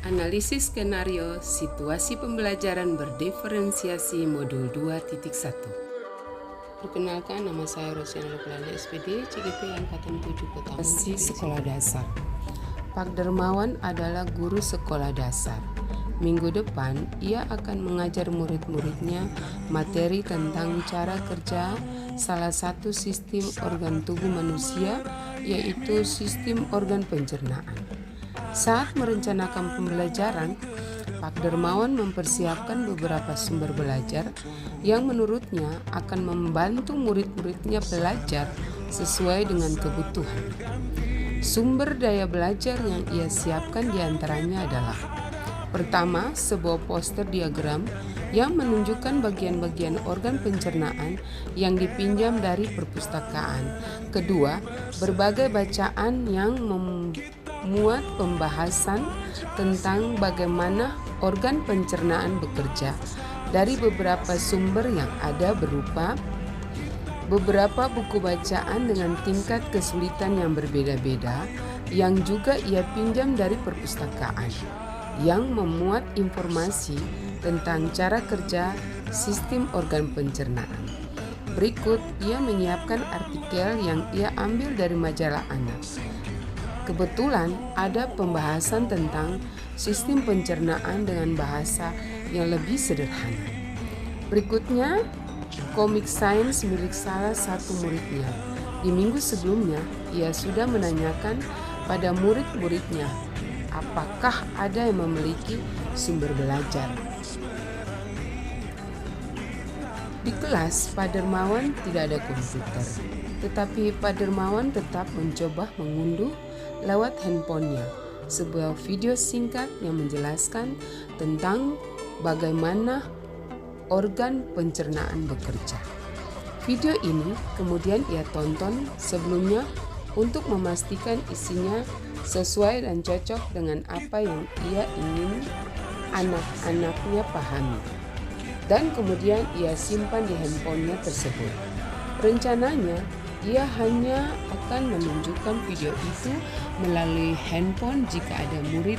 Analisis skenario situasi pembelajaran berdiferensiasi modul 2.1. Perkenalkan, nama saya Rosiana Lokelana SPD, CGP Angkatan 7 Kota Sekolah Dasar. Pak Dermawan adalah guru sekolah dasar. Minggu depan, ia akan mengajar murid-muridnya materi tentang cara kerja salah satu sistem organ tubuh manusia, yaitu sistem organ pencernaan. Saat merencanakan pembelajaran, Pak Dermawan mempersiapkan beberapa sumber belajar yang menurutnya akan membantu murid-muridnya belajar sesuai dengan kebutuhan. Sumber daya belajar yang ia siapkan diantaranya adalah: pertama, sebuah poster diagram yang menunjukkan bagian-bagian organ pencernaan yang dipinjam dari perpustakaan. Kedua, berbagai bacaan yang memuat pembahasan tentang bagaimana organ pencernaan bekerja dari beberapa sumber yang ada, berupa beberapa buku bacaan dengan tingkat kesulitan yang berbeda-beda yang juga ia pinjam dari perpustakaan, yang memuat informasi tentang cara kerja sistem organ pencernaan. Berikut, ia menyiapkan artikel yang ia ambil dari majalah Anak. Kebetulan ada pembahasan tentang sistem pencernaan dengan bahasa yang lebih sederhana. Berikutnya, komik sains milik salah satu muridnya. Di minggu sebelumnya, ia sudah menanyakan pada murid-muridnya apakah ada yang memiliki sumber belajar. Di kelas, Pak Dermawan tidak ada komputer, tetapi Pak Dermawan tetap mencoba mengunduh lewat handphonenya sebuah video singkat yang menjelaskan tentang bagaimana organ pencernaan bekerja. Video ini kemudian ia tonton sebelumnya untuk memastikan isinya sesuai dan cocok dengan apa yang ia ingin anak-anaknya pahami. Dan kemudian ia simpan di handphonenya tersebut. Rencananya, ia hanya akan menunjukkan video itu melalui handphone jika ada murid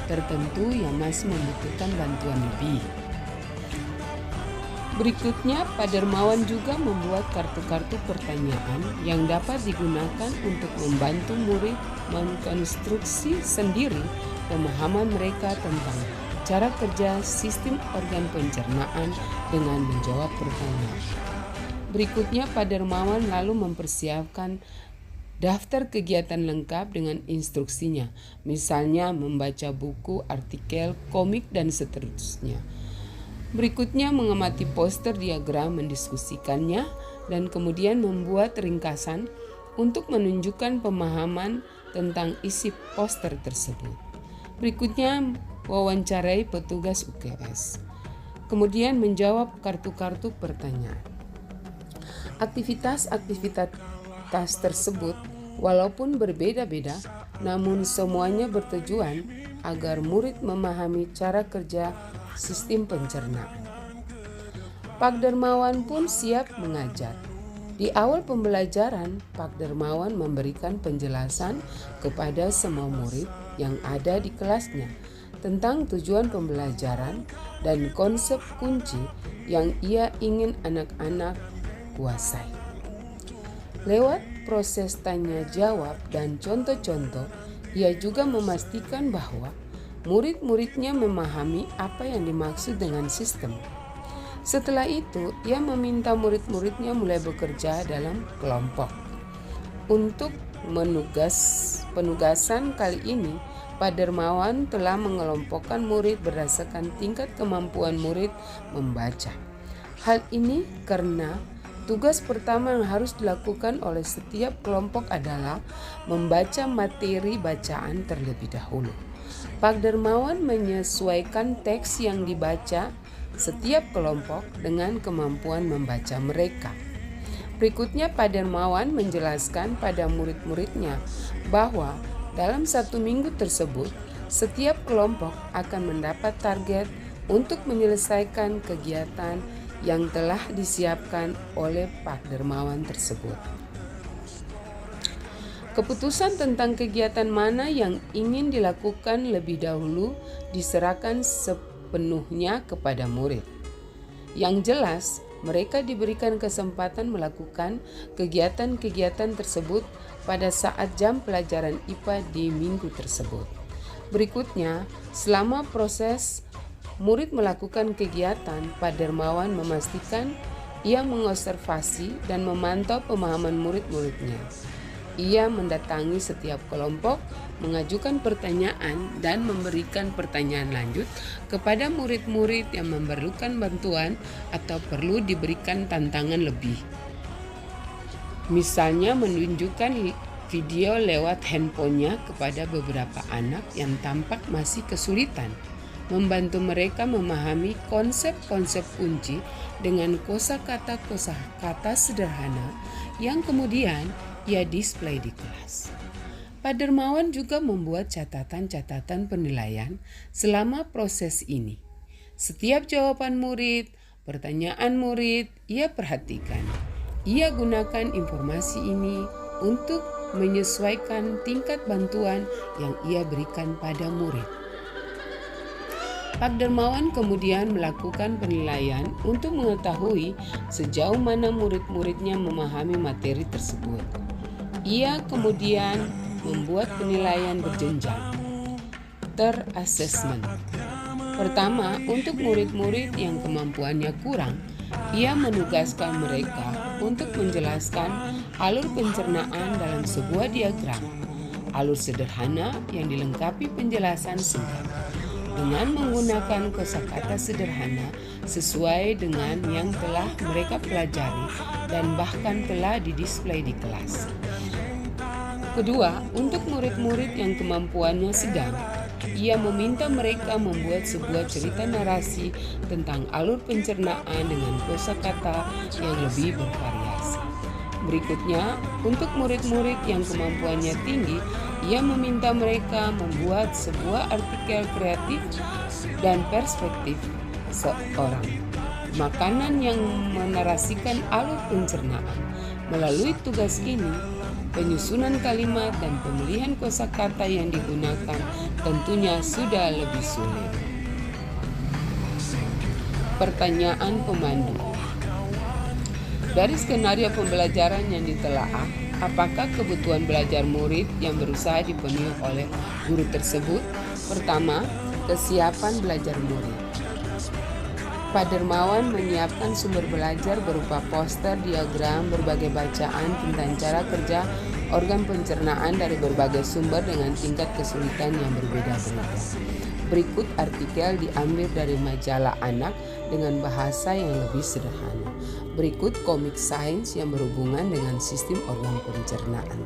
tertentu yang masih membutuhkan bantuan lebih. Berikutnya, Pak Dermawan juga membuat kartu-kartu pertanyaan yang dapat digunakan untuk membantu murid mengkonstruksi sendiri pemahaman mereka tentang cara kerja sistem organ pencernaan dengan menjawab pertanyaan. Berikutnya, Pak Dermawan lalu mempersiapkan daftar kegiatan lengkap dengan instruksinya, misalnya membaca buku, artikel, komik, dan seterusnya. Berikutnya, mengamati poster diagram, mendiskusikannya, dan kemudian membuat ringkasan untuk menunjukkan pemahaman tentang isi poster tersebut. Berikutnya, wawancarai petugas UKS. Kemudian menjawab kartu-kartu pertanyaan. Aktivitas tersebut walaupun berbeda-beda, namun semuanya bertujuan agar murid memahami cara kerja sistem pencernaan. Pak Dermawan pun siap mengajar. Di awal pembelajaran, Pak Dermawan memberikan penjelasan kepada semua murid yang ada di kelasnya tentang tujuan pembelajaran dan konsep kunci yang ia ingin anak-anak kuasai. Lewat proses tanya jawab dan contoh-contoh, ia juga memastikan bahwa murid-muridnya memahami apa yang dimaksud dengan sistem. Setelah itu, ia meminta murid-muridnya mulai bekerja dalam kelompok. Untuk penugasan kali ini, Pak Dermawan telah mengelompokkan murid berdasarkan tingkat kemampuan murid membaca. Hal ini karena tugas pertama yang harus dilakukan oleh setiap kelompok adalah membaca materi bacaan terlebih dahulu. Pak Dermawan menyesuaikan teks yang dibaca setiap kelompok dengan kemampuan membaca mereka. Berikutnya, Pak Dermawan menjelaskan pada murid-muridnya bahwa dalam 1 minggu tersebut, setiap kelompok akan mendapat target untuk menyelesaikan kegiatan yang telah disiapkan oleh Pak Dermawan tersebut. Keputusan tentang kegiatan mana yang ingin dilakukan lebih dahulu diserahkan sepenuhnya kepada murid. Yang jelas, mereka diberikan kesempatan melakukan kegiatan-kegiatan tersebut pada saat jam pelajaran IPA di minggu tersebut. Berikutnya, selama proses murid melakukan kegiatan, Pak Dermawan memastikan ia mengobservasi dan memantau pemahaman murid-muridnya. Ia mendatangi setiap kelompok, mengajukan pertanyaan dan memberikan pertanyaan lanjut kepada murid-murid yang memerlukan bantuan atau perlu diberikan tantangan lebih. Misalnya menunjukkan video lewat handphonenya kepada beberapa anak yang tampak masih kesulitan, membantu mereka memahami konsep-konsep kunci dengan kosakata sederhana yang kemudian ia display di kelas. Pak Dermawan juga membuat catatan-catatan penilaian selama proses ini. Setiap jawaban murid, pertanyaan murid, ia perhatikan. Ia gunakan informasi ini untuk menyesuaikan tingkat bantuan yang ia berikan pada murid. Pak Dermawan kemudian melakukan penilaian untuk mengetahui sejauh mana murid-muridnya memahami materi tersebut. Ia kemudian membuat penilaian berjenjang, ter-assessment. Pertama, untuk murid-murid yang kemampuannya kurang, ia menugaskan mereka untuk menjelaskan alur pencernaan dalam sebuah diagram, alur sederhana yang dilengkapi penjelasan singkat, dengan menggunakan kosakata sederhana sesuai dengan yang telah mereka pelajari dan bahkan telah didisplay di kelas. Kedua, untuk murid-murid yang kemampuannya sedang, ia meminta mereka membuat sebuah cerita narasi tentang alur pencernaan dengan kosakata yang lebih bervariasi. Berikutnya, untuk murid-murid yang kemampuannya tinggi, ia meminta mereka membuat sebuah artikel kreatif dan perspektif seorang makanan yang menarasikan alur pencernaan. Melalui tugas ini, penyusunan kalimat dan pemilihan kosakata yang digunakan tentunya sudah lebih sulit. Pertanyaan pemandu. Dari skenario pembelajaran yang ditelaah, apakah kebutuhan belajar murid yang berusaha dipenuhi oleh guru tersebut? Pertama, kesiapan belajar murid. Pak Dermawan menyiapkan sumber belajar berupa poster, diagram, berbagai bacaan tentang cara kerja organ pencernaan dari berbagai sumber dengan tingkat kesulitan yang berbeda-beda. Berikut artikel diambil dari majalah anak dengan bahasa yang lebih sederhana. Berikut komik sains yang berhubungan dengan sistem organ pencernaan.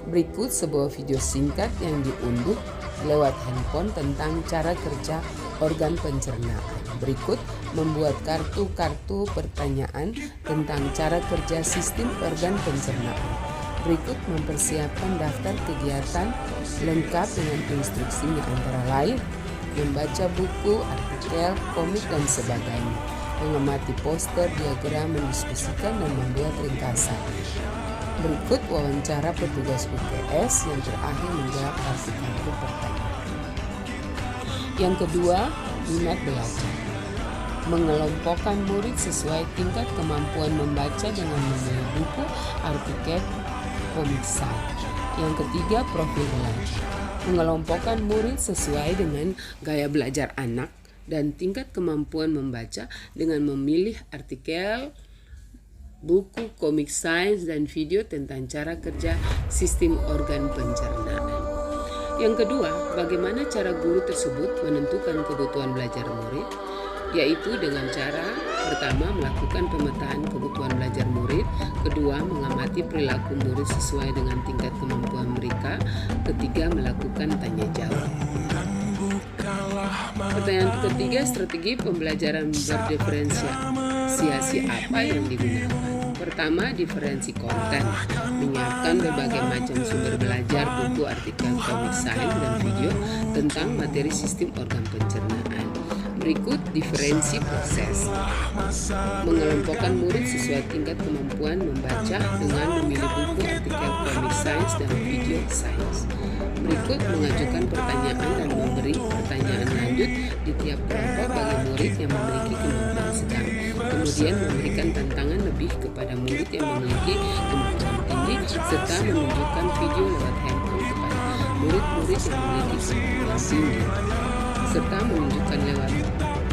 Berikut sebuah video singkat yang diunduh lewat handphone tentang cara kerja organ pencernaan. Berikut membuat kartu-kartu pertanyaan tentang cara kerja sistem organ pencernaan. Berikut mempersiapkan daftar kegiatan lengkap dengan instruksinya, antara lain membaca buku, artikel, komik, dan sebagainya, mengamati poster, diagram, mendiskusikan, dan membuat ringkasan. Berikut wawancara petugas UPS yang terakhir menjawab kartu-kartu pertanyaan. Yang kedua, minat belajar. Mengelompokkan murid sesuai tingkat kemampuan membaca dengan memilih buku, artikel, komik sains. Yang ketiga, profil belajar. Mengelompokkan murid sesuai dengan gaya belajar anak dan tingkat kemampuan membaca dengan memilih artikel, buku, komik sains, dan video tentang cara kerja sistem organ pencernaan. Yang kedua, bagaimana cara guru tersebut menentukan kebutuhan belajar murid, yaitu dengan cara pertama melakukan pemetaan kebutuhan belajar murid, kedua mengamati perilaku murid sesuai dengan tingkat kemampuan mereka, ketiga melakukan tanya jawab. Pertanyaan ketiga, strategi pembelajaran berdiferensiasi apa yang digunakan? Pertama, diferensi konten, menyiapkan berbagai macam sumber belajar, buku, artikel, komik sains, dan video tentang materi sistem organ pencernaan. Berikut diferensi proses. Mengelompokkan murid sesuai tingkat kemampuan membaca dengan memilih buku, artikel komik sains dan video sains. Berikut mengajukan pertanyaan dan memberi pertanyaan lanjut di tiap kelompok bagi murid yang memiliki kemampuan sedang. Kemudian memberikan tantangan lebih kepada murid yang memiliki kemampuan tinggi serta menunjukkan video lewat handphone kepada murid-murid yang memiliki kemampuan tinggi, serta menunjukkan lewat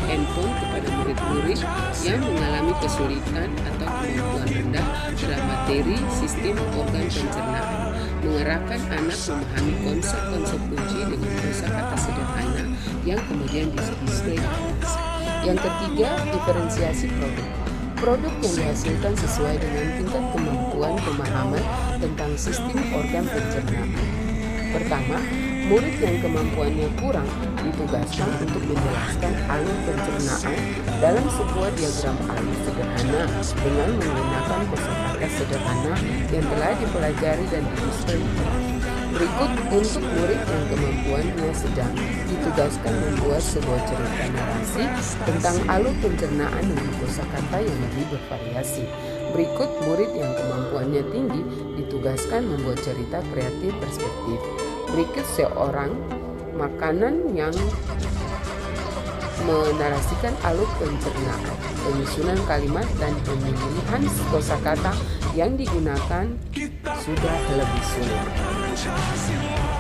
handphone kepada murid-murid yang mengalami kesulitan atau kemampuan rendah terhadap materi sistem organ pencernaan. Mengarahkan anak memahami konsep-konsep kunci dengan kosakata sederhana yang kemudian display. Yang ketiga, diferensiasi produk. Produk yang dihasilkan sesuai dengan tingkat kemampuan pemahaman tentang sistem organ pencernaan. Pertama, murid yang kemampuannya kurang ditugaskan untuk menjelaskan alur pencernaan dalam sebuah diagram alur sederhana dengan menggunakan kosakata sederhana yang telah dipelajari dan display. Berikut untuk murid yang kemampuannya sedang ditugaskan membuat sebuah cerita narasi tentang alur pencernaan dengan kosakata yang lebih bervariasi. Berikut murid yang kemampuannya tinggi ditugaskan membuat cerita kreatif perspektif. Berikut seorang makanan yang menarasikan alur pencernaan, penyusunan kalimat dan pemilihan kosakata yang digunakan sudah lebih sulit.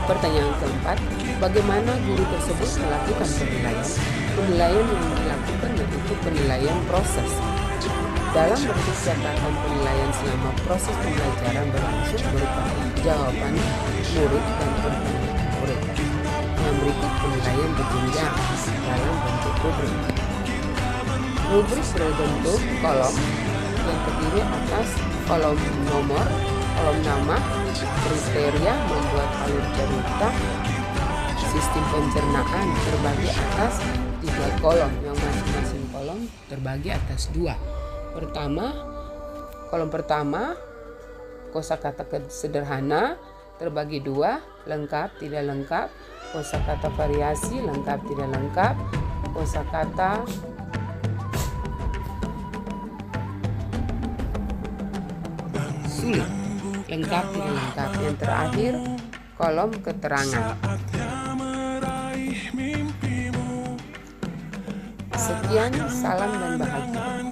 Pertanyaan keempat, bagaimana guru tersebut melakukan penilaian? Penilaian yang dilakukan yaitu penilaian proses. Dalam bentuk catatan penilaian selama proses pembelajaran berlangsung berupa jawaban murid dan pertanyaan murid. Yang berikut penilaian berjenjang dalam bentuk rubrik. Rubrik berbentuk kolom yang terdiri atas kolom nomor, kolom nama, kriteria membuat alur cerita, sistem pencernaan terbagi atas 3 kolom yang masing-masing kolom terbagi atas 2. Kolom pertama kosakata sederhana terbagi 2, lengkap tidak lengkap, kosakata variasi lengkap tidak lengkap, kosakata sulit lengkap tidak lengkap. Yang terakhir kolom keterangan. Sekian, salam dan bahagia.